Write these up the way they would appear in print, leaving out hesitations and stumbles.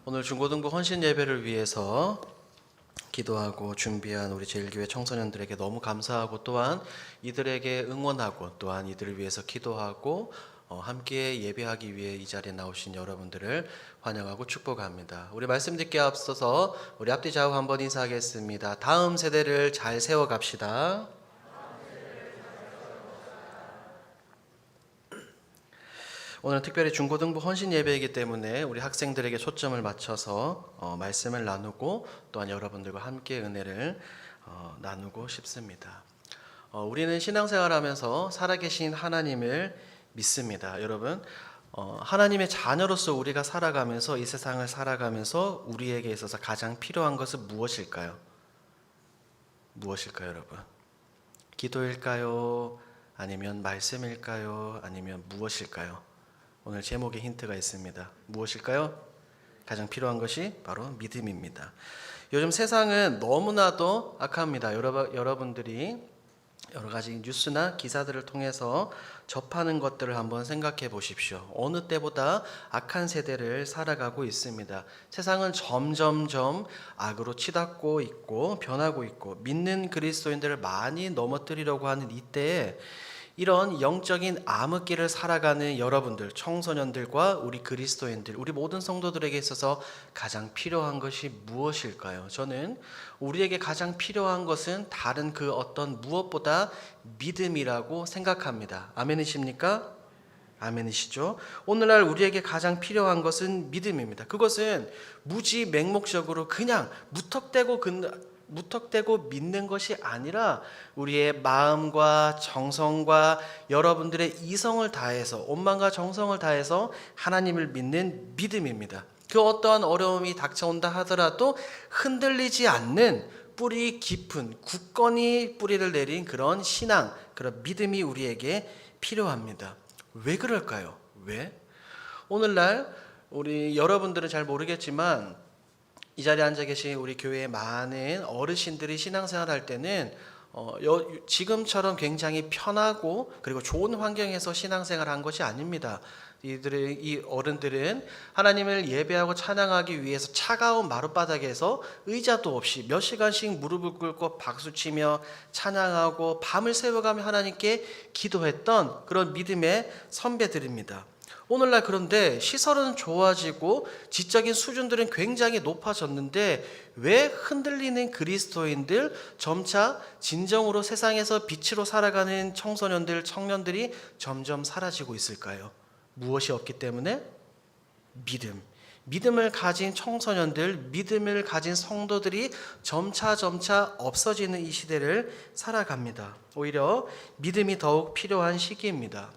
오늘 중고등부 헌신 예배를 위해서 기도하고 준비한 우리 제일교회 청소년들에게 너무 감사하고 또한 이들에게 응원하고 또한 이들을 위해서 기도하고 함께 예배하기 위해 이 자리에 나오신 여러분들을 환영하고 축복합니다. 우리 말씀 듣기에 앞서서 우리 앞뒤 좌우 한번 인사하겠습니다. 다음 세대를 잘 세워갑시다. 오늘 특별히 중고등부 헌신 예배이기 때문에 우리 학생들에게 초점을 맞춰서 말씀을 나누고 또한 여러분들과 함께 은혜를 나누고 싶습니다. 우리는 신앙생활하면서 살아계신 하나님을 믿습니다. 여러분, 하나님의 자녀로서 우리가 살아가면서 이 세상을 살아가면서 우리에게 있어서 가장 필요한 것은 무엇일까요? 무엇일까요, 여러분? 기도일까요? 아니면 말씀일까요? 아니면 무엇일까요? 오늘 제목에 힌트가 있습니다. 무엇일까요? 가장 필요한 것이 바로 믿음입니다. 요즘 세상은 너무나도 악합니다. 여러분들이 여러 가지 뉴스나 기사들을 통해서 접하는 것들을 한번 생각해 보십시오. 어느 때보다 악한 세대를 살아가고 있습니다. 세상은 점점점 악으로 치닫고 있고 변하고 있고 믿는 그리스도인들을 많이 넘어뜨리려고 하는 이때에 이런 영적인 암흑기를 살아가는 여러분들, 청소년들과 우리 그리스도인들, 우리 모든 성도들에게 있어서 가장 필요한 것이 무엇일까요? 저는 우리에게 가장 필요한 것은 다른 그 어떤 무엇보다 믿음이라고 생각합니다. 아멘이십니까? 아멘이시죠? 오늘날 우리에게 가장 필요한 것은 믿음입니다. 그것은 무지 맹목적으로 그냥 무턱대고 믿는 것이 아니라 우리의 마음과 정성과 여러분들의 이성을 다해서 온마음과 정성을 다해서 하나님을 믿는 믿음입니다. 그 어떠한 어려움이 닥쳐온다 하더라도 흔들리지 않는 뿌리 깊은 굳건히 뿌리를 내린 그런 신앙, 그런 믿음이 우리에게 필요합니다. 왜 그럴까요? 왜? 오늘날 우리 여러분들은 잘 모르겠지만 이 자리에 앉아 계신 우리 교회의 많은 어르신들이 신앙생활 할 때는 지금처럼 굉장히 편하고 그리고 좋은 환경에서 신앙생활 한 것이 아닙니다. 이 어른들은 하나님을 예배하고 찬양하기 위해서 차가운 마룻바닥에서 의자도 없이 몇 시간씩 무릎을 꿇고 박수치며 찬양하고 밤을 새워가며 하나님께 기도했던 그런 믿음의 선배들입니다. 오늘날 그런데 시설은 좋아지고 지적인 수준들은 굉장히 높아졌는데 왜 흔들리는 그리스도인들, 점차 진정으로 세상에서 빛으로 살아가는 청소년들, 청년들이 점점 사라지고 있을까요? 무엇이 없기 때문에? 믿음을 가진 청소년들, 믿음을 가진 성도들이 점차 없어지는 이 시대를 살아갑니다. 오히려 믿음이 더욱 필요한 시기입니다.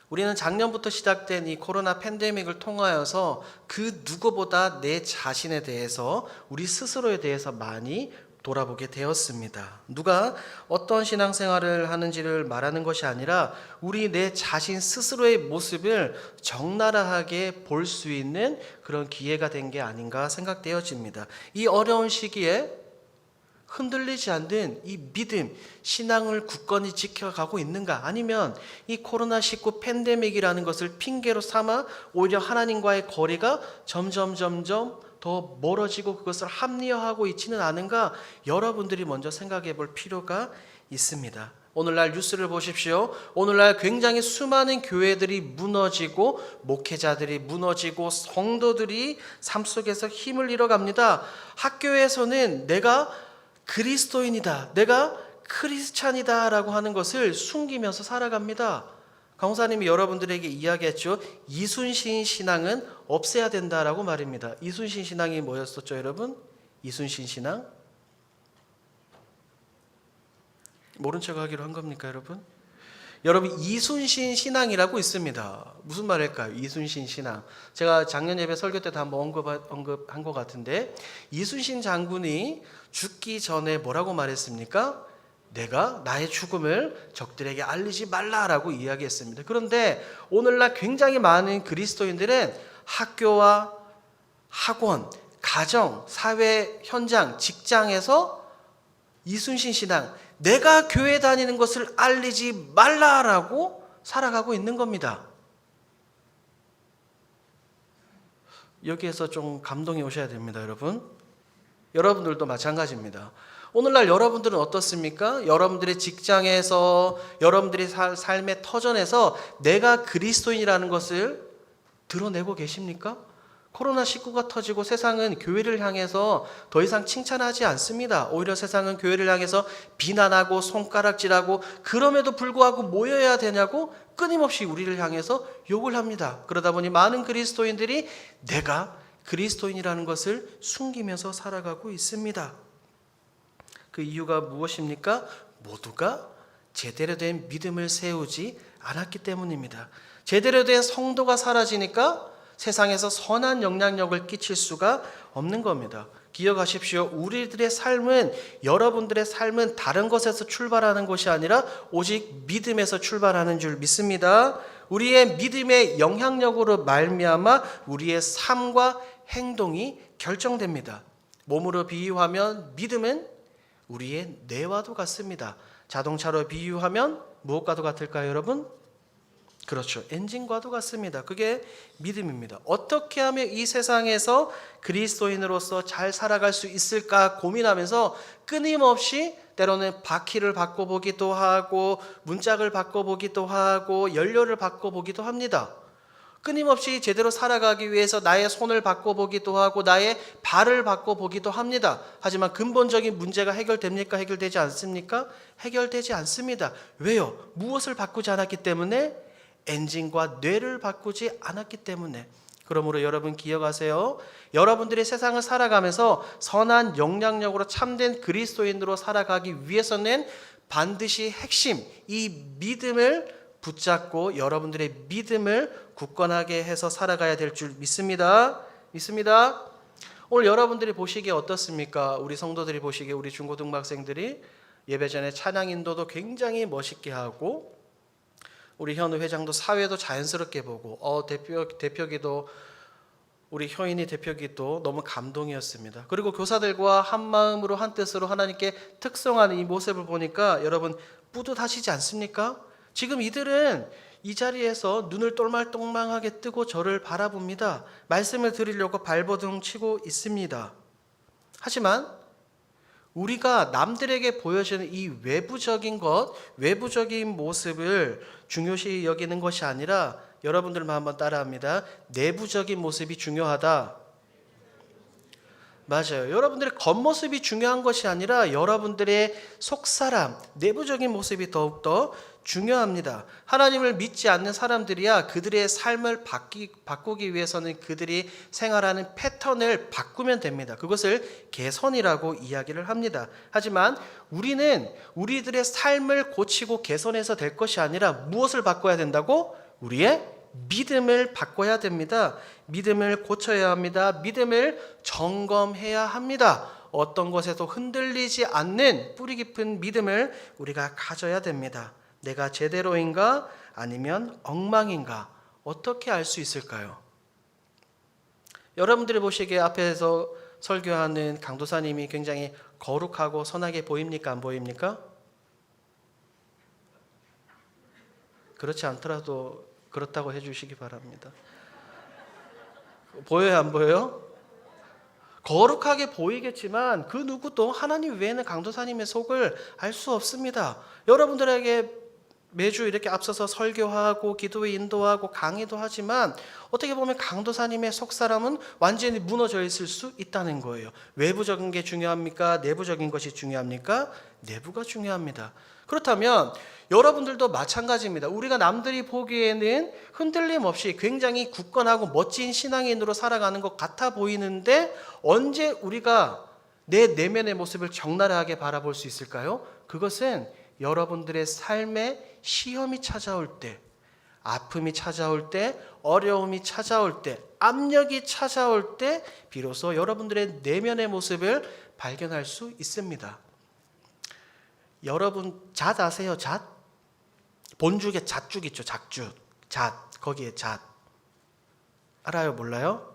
우리는 작년부터 시작된 이 코로나 팬데믹을 통하여서 그 누구보다 내 자신에 대해서 우리 스스로에 대해서 많이 돌아보게 되었습니다. 누가 어떤 신앙생활을 하는지를 말하는 것이 아니라 우리 내 자신 스스로의 모습을 적나라하게 볼 수 있는 그런 기회가 된 게 아닌가 생각되어집니다. 이 어려운 시기에 흔들리지 않는 이 믿음, 신앙을 굳건히 지켜가고 있는가? 아니면 이 코로나19 팬데믹이라는 것을 핑계로 삼아 오히려 하나님과의 거리가 점점 더 멀어지고 그것을 합리화하고 있지는 않은가? 여러분들이 먼저 생각해 볼 필요가 있습니다. 오늘날 뉴스를 보십시오. 오늘날 굉장히 수많은 교회들이 무너지고 목회자들이 무너지고 성도들이 삶 속에서 힘을 잃어갑니다. 학교에서는 내가 그리스도인이다, 내가 크리스찬이다 라고 하는 것을 숨기면서 살아갑니다. 강사님이 여러분들에게 이야기했죠. 이순신 신앙은 없애야 된다라고 말입니다. 이순신 신앙이 뭐였었죠, 여러분? 이순신 신앙? 모른 척 하기로 한 겁니까, 여러분? 여러분, 이순신 신앙이라고 있습니다. 무슨 말일까요? 이순신 신앙. 제가 작년 예배 설교 때도 한번 언급한 것 같은데, 이순신 장군이 죽기 전에 뭐라고 말했습니까? 내가 나의 죽음을 적들에게 알리지 말라라고 이야기했습니다. 그런데 오늘날 굉장히 많은 그리스도인들은 학교와 학원, 가정, 사회 현장, 직장에서 이순신 신앙, 내가 교회 다니는 것을 알리지 말라라고 살아가고 있는 겁니다. 여기에서 좀 감동이 오셔야 됩니다, 여러분. 여러분들도 마찬가지입니다. 오늘날 여러분들은 어떻습니까? 여러분들의 직장에서, 여러분들의 삶의 터전에서 내가 그리스도인이라는 것을 드러내고 계십니까? 코로나19가 터지고 세상은 교회를 향해서 더 이상 칭찬하지 않습니다. 오히려 세상은 교회를 향해서 비난하고 손가락질하고, 그럼에도 불구하고 모여야 되냐고 끊임없이 우리를 향해서 욕을 합니다. 그러다 보니 많은 그리스도인들이 내가 그리스도인이라는 것을 숨기면서 살아가고 있습니다. 그 이유가 무엇입니까? 모두가 제대로 된 믿음을 세우지 않았기 때문입니다. 제대로 된 성도가 사라지니까 세상에서 선한 영향력을 끼칠 수가 없는 겁니다. 기억하십시오. 우리들의 삶은, 여러분들의 삶은 다른 것에서 출발하는 것이 아니라 오직 믿음에서 출발하는 줄 믿습니다. 우리의 믿음의 영향력으로 말미암아 우리의 삶과 행동이 결정됩니다. 몸으로 비유하면 믿음은 우리의 뇌와도 같습니다. 자동차로 비유하면 무엇과도 같을까요, 여러분? 그렇죠. 엔진과도 같습니다. 그게 믿음입니다. 어떻게 하면 이 세상에서 그리스도인으로서 잘 살아갈 수 있을까 고민하면서 끊임없이 때로는 바퀴를 바꿔보기도 하고, 문짝을 바꿔보기도 하고, 연료를 바꿔보기도 합니다. 끊임없이 제대로 살아가기 위해서 나의 손을 바꿔보기도 하고, 나의 발을 바꿔보기도 합니다. 하지만 근본적인 문제가 해결됩니까? 해결되지 않습니까? 해결되지 않습니다. 왜요? 무엇을 바꾸지 않았기 때문에? 엔진과 뇌를 바꾸지 않았기 때문에. 그러므로 여러분 기억하세요. 여러분들이 세상을 살아가면서 선한 영향력으로 참된 그리스도인으로 살아가기 위해서는 반드시 핵심, 이 믿음을 붙잡고 여러분들의 믿음을 굳건하게 해서 살아가야 될 줄 믿습니다. 믿습니다. 오늘 여러분들이 보시기에 어떻습니까? 우리 성도들이 보시기에, 우리 중고등학생들이 예배 전에 찬양 인도도 굉장히 멋있게 하고, 우리 현우 회장도 사회도 자연스럽게 보고, 대표기도, 우리 효인이 대표기도 너무 감동이었습니다. 그리고 교사들과 한 마음으로 한 뜻으로 하나님께 특성하는 이 모습을 보니까 여러분 뿌듯하시지 않습니까? 지금 이들은 이 자리에서 눈을 똘망똘망하게 뜨고 저를 바라봅니다. 말씀을 드리려고 발버둥 치고 있습니다. 하지만 우리가 남들에게 보여주는 이 외부적인 것, 외부적인 모습을 중요시 여기는 것이 아니라, 여러분들만 한번 따라합니다. 내부적인 모습이 중요하다. 맞아요. 여러분들의 겉모습이 중요한 것이 아니라 여러분들의 속사람, 내부적인 모습이 더욱더 중요합니다. 하나님을 믿지 않는 사람들이야 그들의 삶을 바꾸기 위해서는 그들이 생활하는 패턴을 바꾸면 됩니다. 그것을 개선이라고 이야기를 합니다. 하지만 우리는 우리들의 삶을 고치고 개선해서 될 것이 아니라 무엇을 바꿔야 된다고? 우리의 믿음을 바꿔야 됩니다. 믿음을 고쳐야 합니다. 믿음을 점검해야 합니다. 어떤 것에도 흔들리지 않는 뿌리 깊은 믿음을 우리가 가져야 됩니다. 내가 제대로인가 아니면 엉망인가 어떻게 알 수 있을까요? 여러분들이 보시기에 앞에서 설교하는 강도사님이 굉장히 거룩하고 선하게 보입니까? 안 보입니까? 그렇지 않더라도 그렇다고 해주시기 바랍니다. 보여요, 안 보여요? 거룩하게 보이겠지만 그 누구도 하나님 외에는 강도사님의 속을 알 수 없습니다. 여러분들에게 매주 이렇게 앞서서 설교하고 기도에 인도하고 강의도 하지만 어떻게 보면 강도사님의 속사람은 완전히 무너져 있을 수 있다는 거예요. 외부적인 게 중요합니까? 내부적인 것이 중요합니까? 내부가 중요합니다. 그렇다면 여러분들도 마찬가지입니다. 우리가 남들이 보기에는 흔들림 없이 굉장히 굳건하고 멋진 신앙인으로 살아가는 것 같아 보이는데, 언제 우리가 내 내면의 모습을 적나라하게 바라볼 수 있을까요? 그것은 여러분들의 삶에 시험이 찾아올 때, 아픔이 찾아올 때, 어려움이 찾아올 때, 압력이 찾아올 때 비로소 여러분들의 내면의 모습을 발견할 수 있습니다. 여러분 잣 아세요? 잣? 본죽에 잣죽 있죠. 잣죽. 잣. 거기에 잣. 알아요? 몰라요?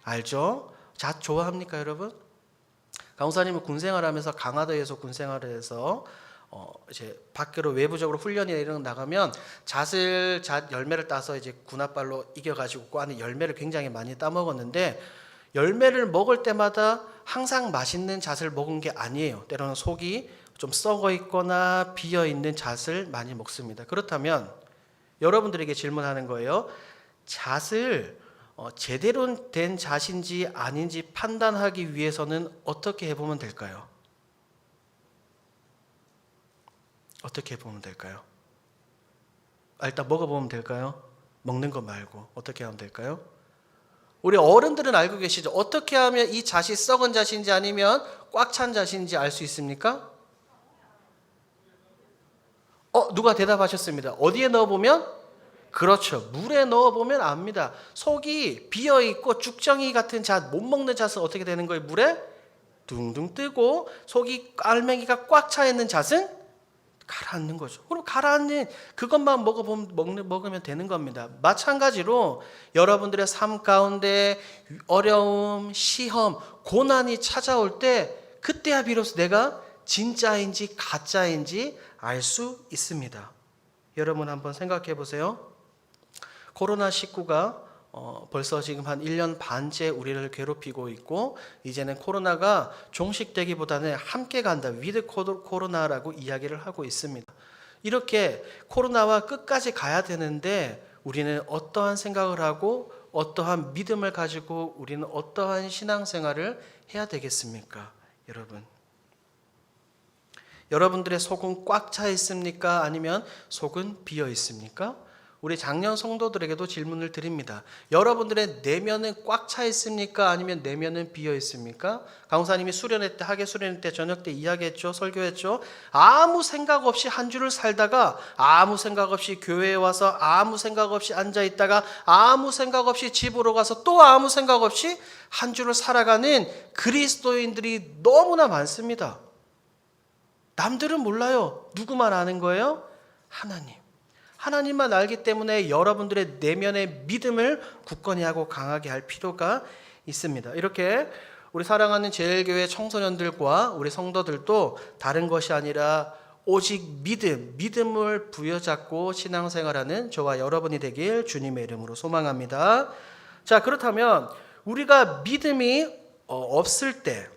알죠? 잣 좋아합니까, 여러분? 강호사님은 군생활하면서 강화도에서 군생활을 해서 이제 밖으로 외부적으로 훈련이나 이런 거 나가면 잣 열매를 따서 이제 군홧발로 이겨가지고 그 안에 열매를 굉장히 많이 따먹었는데 열매를 먹을 때마다 항상 맛있는 잣을 먹은 게 아니에요. 때로는 속이 좀 썩어 있거나 비어 있는 잣을 많이 먹습니다. 그렇다면 여러분들에게 질문하는 거예요. 잣을 제대로 된 잣인지 아닌지 판단하기 위해서는 어떻게 해보면 될까요? 어떻게 해보면 될까요? 일단 먹어보면 될까요? 먹는 거 말고 어떻게 하면 될까요? 우리 어른들은 알고 계시죠? 어떻게 하면 이 잣이 썩은 잣인지 아니면 꽉 찬 잣인지 알 수 있습니까? 누가 대답하셨습니다. 어디에 넣어보면? 그렇죠. 물에 넣어보면 압니다. 속이 비어있고 죽정이 같은 잣, 못 먹는 잣은 어떻게 되는 거예요? 물에 둥둥 뜨고 속이 알맹이가 꽉 차 있는 잣은 가라앉는 거죠. 그럼 가라앉는 그것만 먹으면 되는 겁니다. 마찬가지로 여러분들의 삶 가운데 어려움, 시험, 고난이 찾아올 때 그때야 비로소 내가 진짜인지 가짜인지 알 수 있습니다. 여러분 한번 생각해 보세요. 코로나19가 벌써 지금 한 1년 반째 우리를 괴롭히고 있고 이제는 코로나가 종식되기보다는 함께 간다. 위드 코로나라고 이야기를 하고 있습니다. 이렇게 코로나와 끝까지 가야 되는데 우리는 어떠한 생각을 하고 어떠한 믿음을 가지고 우리는 어떠한 신앙생활을 해야 되겠습니까? 여러분들의 속은 꽉 차 있습니까? 아니면 속은 비어 있습니까? 우리 작년 성도들에게도 질문을 드립니다. 여러분들의 내면은 꽉 차 있습니까? 아니면 내면은 비어 있습니까? 강사님이 학예 수련회 때 저녁 때 이야기했죠. 설교했죠. 아무 생각 없이 한 주를 살다가 아무 생각 없이 교회에 와서 아무 생각 없이 앉아 있다가 아무 생각 없이 집으로 가서 또 아무 생각 없이 한 주를 살아가는 그리스도인들이 너무나 많습니다. 남들은 몰라요. 누구만 아는 거예요? 하나님만 알기 때문에 여러분들의 내면의 믿음을 굳건히 하고 강하게 할 필요가 있습니다. 이렇게 우리 사랑하는 제일교회 청소년들과 우리 성도들도 다른 것이 아니라 오직 믿음을 부여잡고 신앙생활하는 저와 여러분이 되길 주님의 이름으로 소망합니다. 자, 그렇다면 우리가 믿음이 없을 때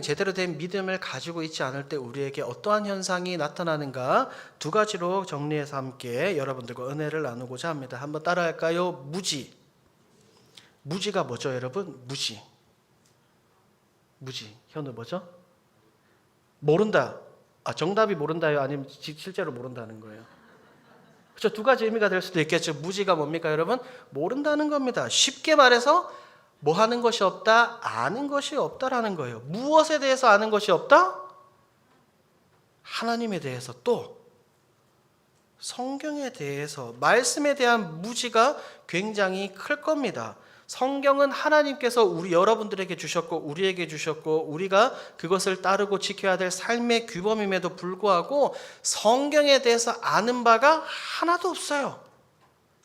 제대로 된 믿음을 가지고 있지 않을 때 우리에게 어떠한 현상이 나타나는가 두 가지로 정리해서 함께 여러분들과 은혜를 나누고자 합니다. 한번 따라할까요? 무지가 뭐죠, 여러분? 무지. 현우 뭐죠? 모른다. 정답이 모른다요? 아니면 실제로 모른다는 거예요? 그렇죠. 두 가지 의미가 될 수도 있겠죠. 무지가 뭡니까, 여러분? 모른다는 겁니다. 쉽게 말해서 뭐 하는 것이 없다? 아는 것이 없다라는 거예요. 무엇에 대해서 아는 것이 없다? 하나님에 대해서, 또 성경에 대해서, 말씀에 대한 무지가 굉장히 클 겁니다. 성경은 하나님께서 여러분들에게 주셨고 우리에게 주셨고 우리가 그것을 따르고 지켜야 될 삶의 규범임에도 불구하고 성경에 대해서 아는 바가 하나도 없어요.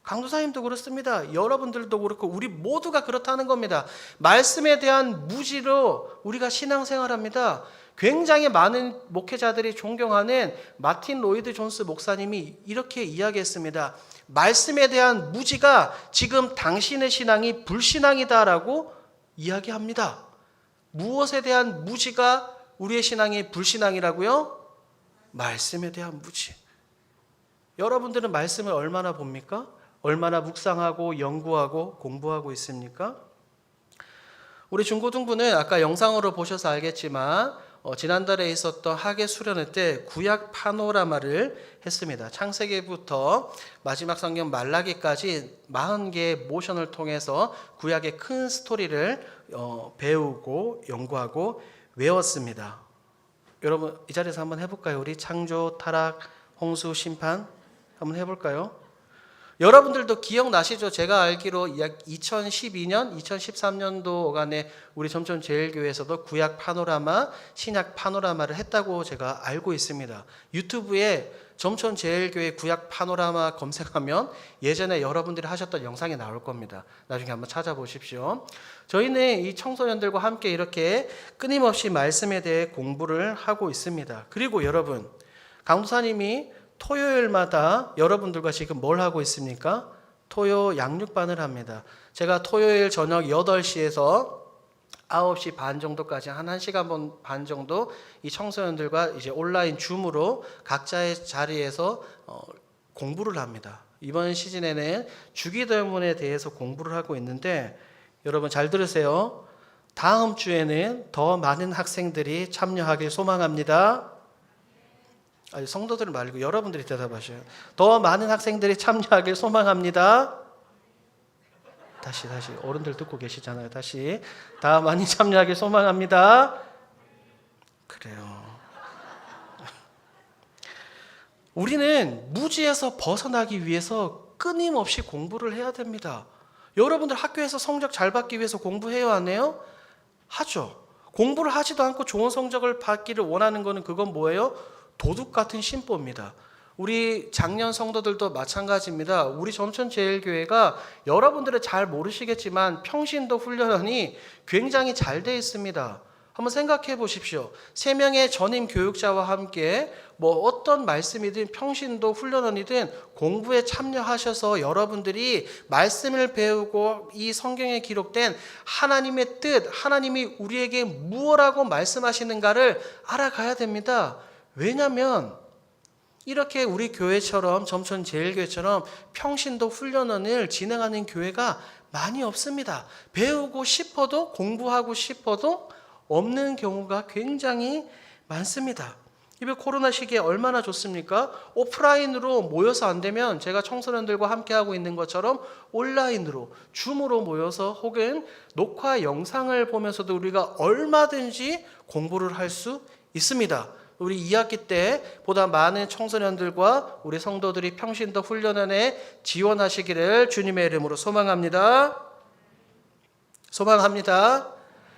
강도사님도 그렇습니다. 여러분들도 그렇고 우리 모두가 그렇다는 겁니다. 말씀에 대한 무지로 우리가 신앙생활합니다. 굉장히 많은 목회자들이 존경하는 마틴 로이드 존스 목사님이 이렇게 이야기했습니다. 말씀에 대한 무지가 지금 당신의 신앙이 불신앙이다라고 이야기합니다. 무엇에 대한 무지가 우리의 신앙이 불신앙이라고요? 말씀에 대한 무지. 여러분들은 말씀을 얼마나 봅니까? 얼마나 묵상하고 연구하고 공부하고 있습니까? 우리 중고등부는 아까 영상으로 보셔서 알겠지만 지난달에 있었던 학예 수련회 때 구약 파노라마를 했습니다. 창세기부터 마지막 성경 말라기까지 40개의 모션을 통해서 구약의 큰 스토리를 배우고 연구하고 외웠습니다. 여러분 이 자리에서 한번 해볼까요? 우리 창조, 타락, 홍수, 심판 한번 해볼까요? 여러분들도 기억나시죠? 제가 알기로 약 2012년, 2013년도간에 우리 점천제일교회에서도 구약 파노라마, 신약 파노라마를 했다고 제가 알고 있습니다. 유튜브에 점천제일교회 구약 파노라마 검색하면 예전에 여러분들이 하셨던 영상이 나올 겁니다. 나중에 한번 찾아보십시오. 저희는 이 청소년들과 함께 이렇게 끊임없이 말씀에 대해 공부를 하고 있습니다. 그리고 여러분, 강도사님이 토요일마다 여러분들과 지금 뭘 하고 있습니까? 토요 양육반을 합니다. 제가 토요일 저녁 8시에서 9시 반 정도까지 한 1시간 반 정도 이 청소년들과 이제 온라인 줌으로 각자의 자리에서 공부를 합니다. 이번 시즌에는 주기도문에 대해서 공부를 하고 있는데 여러분 잘 들으세요. 다음 주에는 더 많은 학생들이 참여하길 소망합니다. 아니, 성도들 말고 여러분들이 대답하셔요. 더 많은 학생들이 참여하길 소망합니다. 다시 어른들 듣고 계시잖아요. 다시 다 많이 참여하길 소망합니다. 그래요. 우리는 무지에서 벗어나기 위해서 끊임없이 공부를 해야 됩니다. 여러분들 학교에서 성적 잘 받기 위해서 공부해요, 안 해요? 하죠. 공부를 하지도 않고 좋은 성적을 받기를 원하는 거는 그건 뭐예요? 도둑 같은 심보입니다. 우리 작년 성도들도 마찬가지입니다. 우리 점천제일교회가 여러분들은 잘 모르시겠지만 평신도 훈련원이 굉장히 잘 돼 있습니다. 한번 생각해 보십시오. 3명의 전임 교육자와 함께 어떤 말씀이든 평신도 훈련원이든 공부에 참여하셔서 여러분들이 말씀을 배우고 이 성경에 기록된 하나님의 뜻, 하나님이 우리에게 무엇라고 말씀하시는가를 알아가야 됩니다. 왜냐하면 이렇게 우리 교회처럼 점천제일교회처럼 평신도 훈련원을 진행하는 교회가 많이 없습니다. 배우고 싶어도 공부하고 싶어도 없는 경우가 굉장히 많습니다. 이번 코로나 시기에 얼마나 좋습니까? 오프라인으로 모여서 안 되면 제가 청소년들과 함께하고 있는 것처럼 온라인으로 줌으로 모여서 혹은 녹화 영상을 보면서도 우리가 얼마든지 공부를 할 수 있습니다. 우리 2학기 때 보다 많은 청소년들과 우리 성도들이 평신도 훈련원에 지원하시기를 주님의 이름으로 소망합니다. 소망합니다.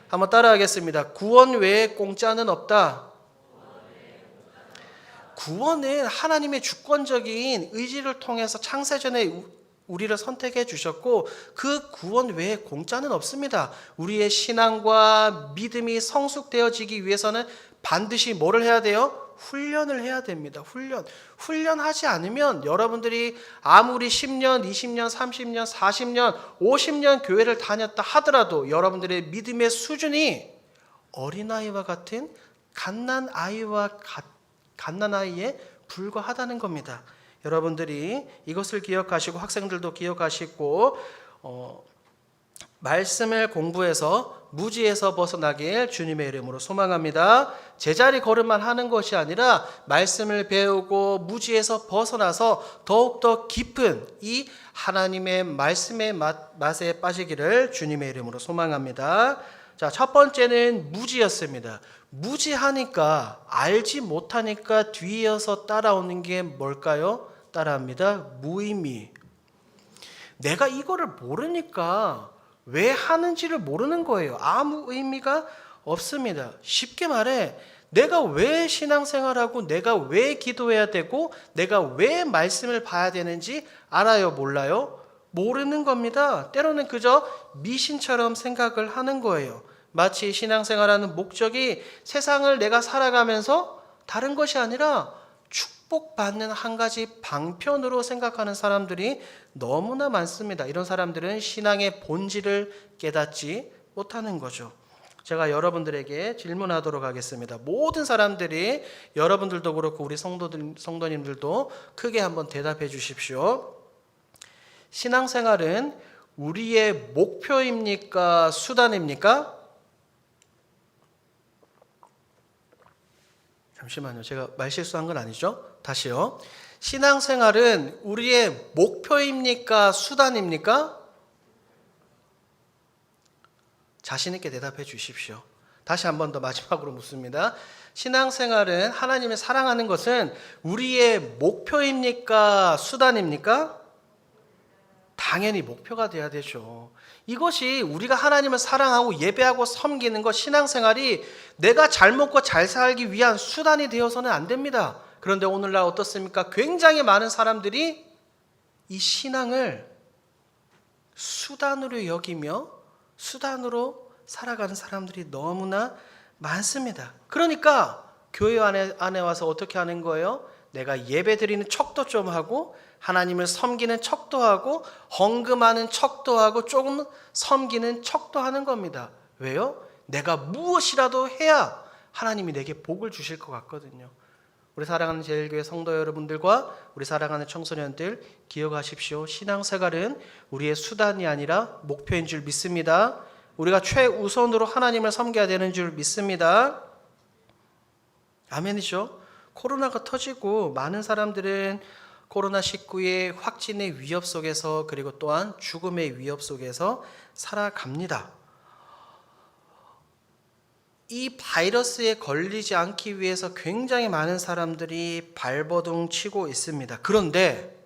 한번 따라하겠습니다. 구원 외에 공짜는 없다. 구원은 하나님의 주권적인 의지를 통해서 창세전에 우리를 선택해 주셨고 그 구원 외에 공짜는 없습니다. 우리의 신앙과 믿음이 성숙되어지기 위해서는 반드시 뭐를 해야 돼요? 훈련을 해야 됩니다. 훈련하지 않으면 여러분들이 아무리 10년, 20년, 30년, 40년, 50년 교회를 다녔다 하더라도 여러분들의 믿음의 수준이 어린아이와 같은 갓난아이에 불과하다는 겁니다. 여러분들이 이것을 기억하시고 학생들도 기억하시고 말씀을 공부해서 무지에서 벗어나길 주님의 이름으로 소망합니다. 제자리 걸음만 하는 것이 아니라 말씀을 배우고 무지에서 벗어나서 더욱더 깊은 이 하나님의 말씀의 맛에 빠지기를 주님의 이름으로 소망합니다. 자, 첫 번째는 무지였습니다. 무지하니까 알지 못하니까 뒤이어서 따라오는 게 뭘까요? 따라합니다. 무의미. 내가 이거를 모르니까 왜 하는지를 모르는 거예요. 아무 의미가 없습니다. 쉽게 말해 내가 왜 신앙생활하고 내가 왜 기도해야 되고 내가 왜 말씀을 봐야 되는지 알아요? 몰라요? 모르는 겁니다. 때로는 그저 미신처럼 생각을 하는 거예요. 마치 신앙생활하는 목적이 세상을 내가 살아가면서 다른 것이 아니라 축복받는 한 가지 방편으로 생각하는 사람들이 너무나 많습니다. 이런 사람들은 신앙의 본질을 깨닫지 못하는 거죠. 제가 여러분들에게 질문하도록 하겠습니다. 모든 사람들이 여러분들도 그렇고 우리 성도님들도 크게 한번 대답해 주십시오. 신앙생활은 우리의 목표입니까? 수단입니까? 잠시만요. 제가 말실수한 건 아니죠? 다시요. 신앙생활은 우리의 목표입니까? 수단입니까? 자신 있게 대답해 주십시오. 다시 한 번 더 마지막으로 묻습니다. 신앙생활은 하나님을 사랑하는 것은 우리의 목표입니까? 수단입니까? 당연히 목표가 돼야 되죠. 이것이 우리가 하나님을 사랑하고 예배하고 섬기는 것, 신앙생활이 내가 잘 먹고 잘 살기 위한 수단이 되어서는 안 됩니다. 그런데 오늘날 어떻습니까? 굉장히 많은 사람들이 이 신앙을 수단으로 여기며 수단으로 살아가는 사람들이 너무나 많습니다. 그러니까 교회 안에 와서 어떻게 하는 거예요? 내가 예배 드리는 척도 좀 하고 하나님을 섬기는 척도 하고 헌금하는 척도 하고 조금 섬기는 척도 하는 겁니다. 왜요? 내가 무엇이라도 해야 하나님이 내게 복을 주실 것 같거든요. 우리 사랑하는 제일교회 성도 여러분들과 우리 사랑하는 청소년들 기억하십시오. 신앙생활은 우리의 수단이 아니라 목표인 줄 믿습니다. 우리가 최우선으로 하나님을 섬겨야 되는 줄 믿습니다. 아멘이죠. 코로나가 터지고 많은 사람들은 코로나19의 확진의 위협 속에서 그리고 또한 죽음의 위협 속에서 살아갑니다. 이 바이러스에 걸리지 않기 위해서 굉장히 많은 사람들이 발버둥 치고 있습니다. 그런데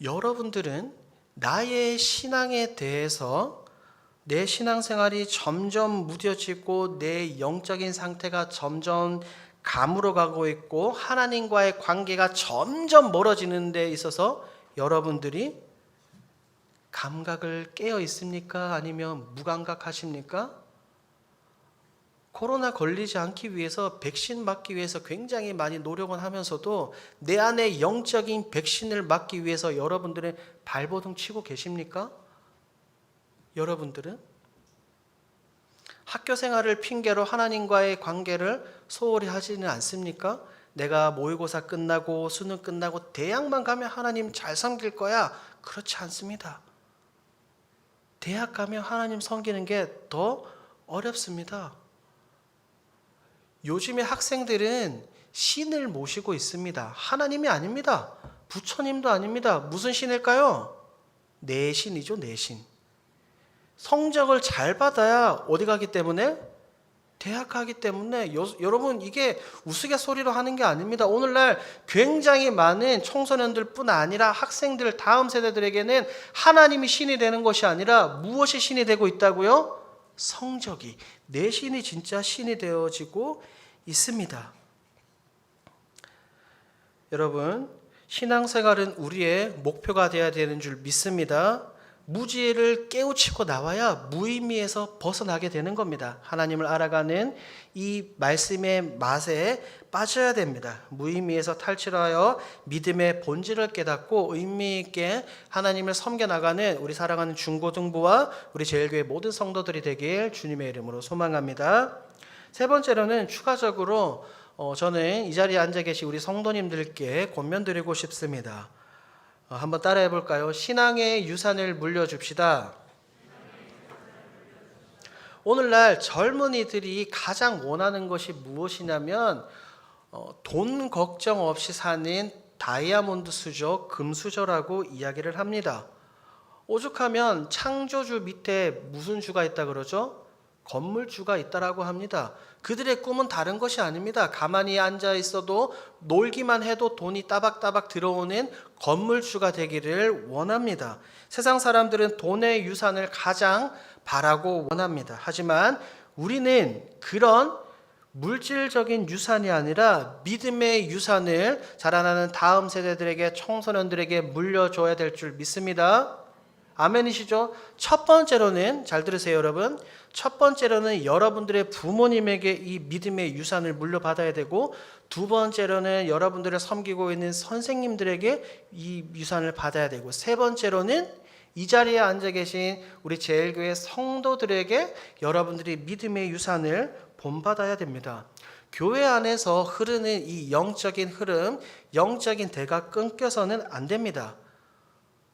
여러분들은 나의 신앙에 대해서 내 신앙생활이 점점 무뎌지고 내 영적인 상태가 점점 가물어가고 있고 하나님과의 관계가 점점 멀어지는 데 있어서 여러분들이 감각을 깨어 있습니까? 아니면 무감각하십니까? 코로나 걸리지 않기 위해서 백신 맞기 위해서 굉장히 많이 노력은 하면서도 내 안에 영적인 백신을 맞기 위해서 여러분들은 발버둥 치고 계십니까? 여러분들은? 학교 생활을 핑계로 하나님과의 관계를 소홀히 하지는 않습니까? 내가 모의고사 끝나고 수능 끝나고 대학만 가면 하나님 잘 섬길 거야. 그렇지 않습니다. 대학 가면 하나님 섬기는 게 더 어렵습니다. 요즘의 학생들은 신을 모시고 있습니다. 하나님이 아닙니다. 부처님도 아닙니다. 무슨 신일까요? 내 신이죠, 내 신. 성적을 잘 받아야 어디 가기 때문에? 대학 가기 때문에. 여러분, 이게 우스갯소리로 하는 게 아닙니다. 오늘날 굉장히 많은 청소년들뿐 아니라 학생들, 다음 세대들에게는 하나님이 신이 되는 것이 아니라 무엇이 신이 되고 있다고요? 성적이, 내 신이 진짜 신이 되어지고 있습니다. 여러분, 신앙생활은 우리의 목표가 되어야 되는 줄 믿습니다. 무지를 깨우치고 나와야 무의미에서 벗어나게 되는 겁니다. 하나님을 알아가는 이 말씀의 맛에 빠져야 됩니다. 무의미에서 탈출하여 믿음의 본질을 깨닫고 의미 있게 하나님을 섬겨나가는 우리 사랑하는 중고등부와 우리 제일교회 모든 성도들이 되길 주님의 이름으로 소망합니다. 세 번째로는 추가적으로 저는 이 자리에 앉아 계신 우리 성도님들께 권면드리고 싶습니다. 한번 따라해 볼까요? 신앙의 유산을 물려줍시다. 오늘날 젊은이들이 가장 원하는 것이 무엇이냐면 돈 걱정 없이 사는 다이아몬드 수저, 금수저라고 이야기를 합니다. 오죽하면 창조주 밑에 무슨 주가 있다 그러죠? 건물주가 있다라고 합니다. 그들의 꿈은 다른 것이 아닙니다. 가만히 앉아 있어도 놀기만 해도 돈이 따박따박 들어오는 건물주가 되기를 원합니다. 세상 사람들은 돈의 유산을 가장 바라고 원합니다. 하지만 우리는 그런 물질적인 유산이 아니라 믿음의 유산을 자라나는 다음 세대들에게, 청소년들에게 물려줘야 될 줄 믿습니다. 아멘이시죠? 첫 번째로는, 잘 들으세요 여러분, 첫 번째로는 여러분들의 부모님에게 이 믿음의 유산을 물려받아야 되고, 두 번째로는 여러분들을 섬기고 있는 선생님들에게 이 유산을 받아야 되고, 세 번째로는 이 자리에 앉아 계신 우리 제일교회 성도들에게 여러분들이 믿음의 유산을 본받아야 됩니다. 교회 안에서 흐르는 이 영적인 흐름, 영적인 대가 끊겨서는 안 됩니다.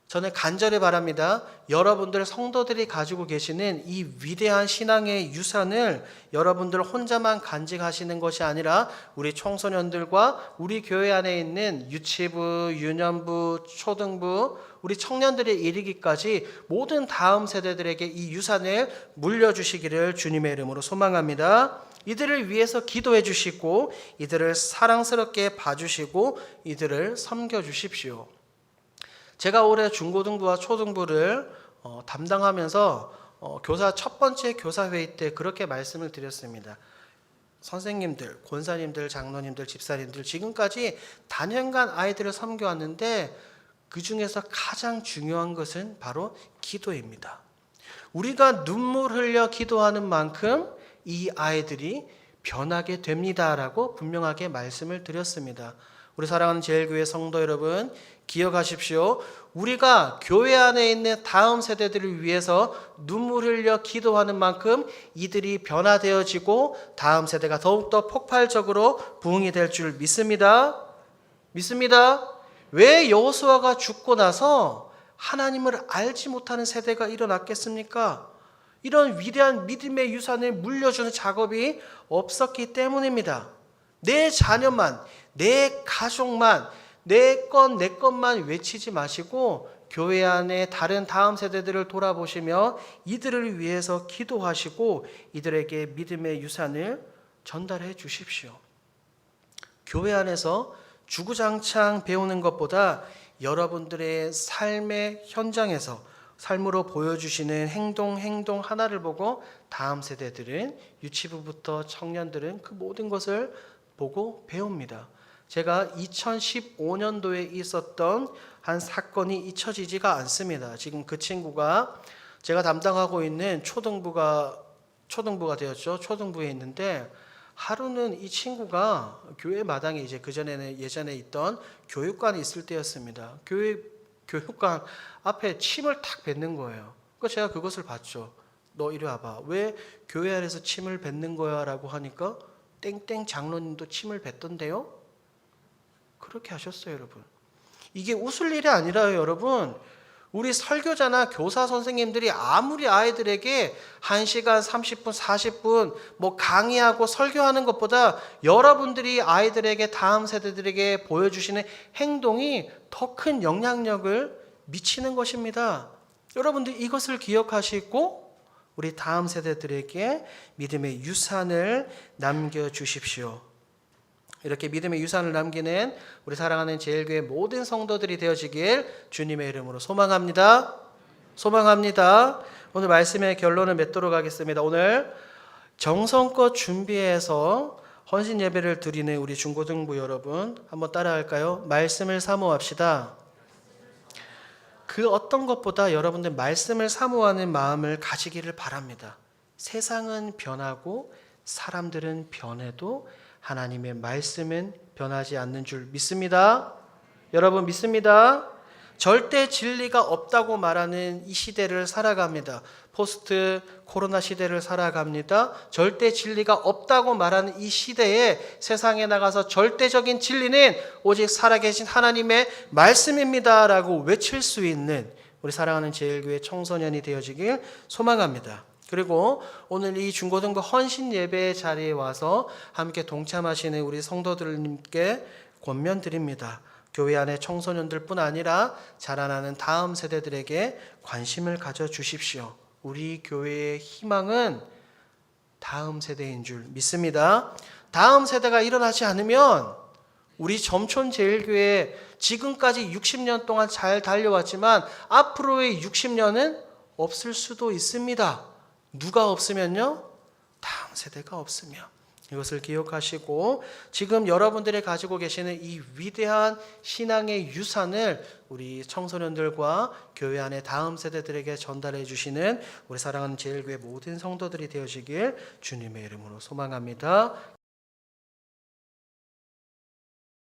저는 간절히 바랍니다. 여러분들 성도들이 가지고 계시는 이 위대한 신앙의 유산을 여러분들 혼자만 간직하시는 것이 아니라 우리 청소년들과 우리 교회 안에 있는 유치부, 유년부, 초등부, 우리 청년들에 이르기까지 모든 다음 세대들에게 이 유산을 물려주시기를 주님의 이름으로 소망합니다. 이들을 위해서 기도해 주시고 이들을 사랑스럽게 봐주시고 이들을 섬겨주십시오. 제가 올해 중고등부와 초등부를 담당하면서 교사 첫 번째 교사회의 때 그렇게 말씀을 드렸습니다. 선생님들, 권사님들, 장로님들, 집사님들 지금까지 단연간 아이들을 섬겨왔는데 그 중에서 가장 중요한 것은 바로 기도입니다. 우리가 눈물 흘려 기도하는 만큼 이 아이들이 변하게 됩니다라고 분명하게 말씀을 드렸습니다. 우리 사랑하는 제일교회 성도 여러분, 기억하십시오. 우리가 교회 안에 있는 다음 세대들을 위해서 눈물 흘려 기도하는 만큼 이들이 변화되어지고 다음 세대가 더욱더 폭발적으로 부흥이 될 줄 믿습니다. 믿습니다. 왜 여호수아가 죽고 나서 하나님을 알지 못하는 세대가 일어났겠습니까? 이런 위대한 믿음의 유산을 물려주는 작업이 없었기 때문입니다. 내 자녀만, 내 가족만, 내 것만 외치지 마시고 교회 안에 다른 다음 세대들을 돌아보시며 이들을 위해서 기도하시고 이들에게 믿음의 유산을 전달해 주십시오. 교회 안에서 주구장창 배우는 것보다 여러분들의 삶의 현장에서 삶으로 보여주시는 행동 하나를 보고 다음 세대들은 유치부부터 청년들은 그 모든 것을 보고 배웁니다. 제가 2015년도에 있었던 한 사건이 잊혀지지가 않습니다. 지금 그 친구가 제가 담당하고 있는 초등부가 되었죠. 초등부에 있는데 하루는 이 친구가 교회 마당에 이제 예전에 있던 교육관이 있을 때였습니다. 교육관 앞에 침을 탁 뱉는 거예요. 그러니까 제가 그것을 봤죠. 너 이리 와봐. 왜 교회 안에서 침을 뱉는 거야? 라고 하니까 땡땡 장로님도 침을 뱉던데요? 그렇게 하셨어요, 여러분. 이게 웃을 일이 아니라요, 여러분. 우리 설교자나 교사 선생님들이 아무리 아이들에게 1시간 30분, 40분 강의하고 설교하는 것보다 여러분들이 아이들에게 다음 세대들에게 보여주시는 행동이 더 큰 영향력을 미치는 것입니다. 여러분들 이것을 기억하시고 우리 다음 세대들에게 믿음의 유산을 남겨주십시오. 이렇게 믿음의 유산을 남기는 우리 사랑하는 제일교회 모든 성도들이 되어지길 주님의 이름으로 소망합니다. 소망합니다. 오늘 말씀의 결론을 맺도록 하겠습니다. 오늘 정성껏 준비해서 헌신 예배를 드리는 우리 중고등부 여러분 한번 따라할까요? 말씀을 사모합시다. 그 어떤 것보다 여러분들 말씀을 사모하는 마음을 가지기를 바랍니다. 세상은 변하고 사람들은 변해도 하나님의 말씀은 변하지 않는 줄 믿습니다. 여러분 믿습니다. 절대 진리가 없다고 말하는 이 시대를 살아갑니다. 포스트 코로나 시대를 살아갑니다. 절대 진리가 없다고 말하는 이 시대에 세상에 나가서 절대적인 진리는 오직 살아계신 하나님의 말씀입니다 라고 외칠 수 있는 우리 사랑하는 제일교회 청소년이 되어지길 소망합니다. 그리고 오늘 이 중고등부 헌신 예배 자리에 와서 함께 동참하시는 우리 성도들님께 권면드립니다. 교회 안의 청소년들뿐 아니라 자라나는 다음 세대들에게 관심을 가져주십시오. 우리 교회의 희망은 다음 세대인 줄 믿습니다. 다음 세대가 일어나지 않으면 우리 점촌제일교회 지금까지 60년 동안 잘 달려왔지만 앞으로의 60년은 없을 수도 있습니다. 누가 없으면요? 다음 세대가 없으면. 이것을 기억하시고 지금 여러분들이 가지고 계시는 이 위대한 신앙의 유산을 우리 청소년들과 교회 안의 다음 세대들에게 전달해 주시는 우리 사랑하는 제일교회 모든 성도들이 되어지길 주님의 이름으로 소망합니다.